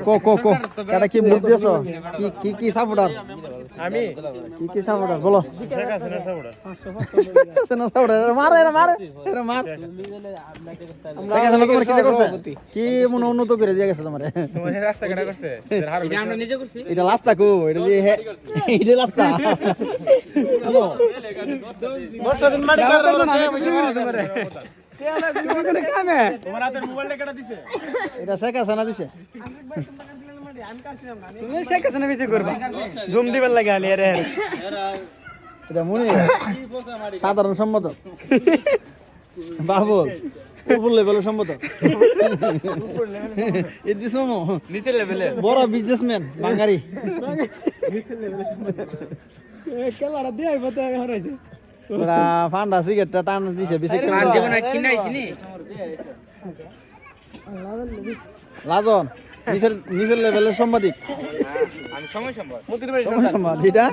কো কো কো এটা কি ভোট দিয়েছো কি কি কি সাপোর্টার আমি কি সাপোর্টার বলো সেনা সাপোর্টার মারে এরা মারে এরা মার শেখ হাসিনা তোমার কি করছে কি মনে উন্নত করে দিয়ে গেছে তোমারে তোমার রাস্তা কাটা করছে এটা আমরা নিজে করছি এটা রাস্তা কো এটা যে এটা রাস্তা 10 দিন মাটি কাটলো না তোমারে তোমার হাতের মোবাইলটা কেটে দিছে এটা শেখ হাসিনা দিছে তুমি শেখ হাসিনা বেশি করবা জম দিবার লাগে আলি আরে এটা মনে সাধারণ সম্পাদক বাবুল উপর লেভেলের সম্পাদক ইদিস মামু নিচে লেভেলে বড় বিজনেসম্যান বাঙালি খেলাটা দিয়ে আইবো তো হরাইছে ওরা ফান্ডা সিগারেটটা টান দিছে বেশি জীবনে কিনাইছি নি লাজন নিচের লেভেলের সাংবাদিক আমি সময় সম্ভব এটা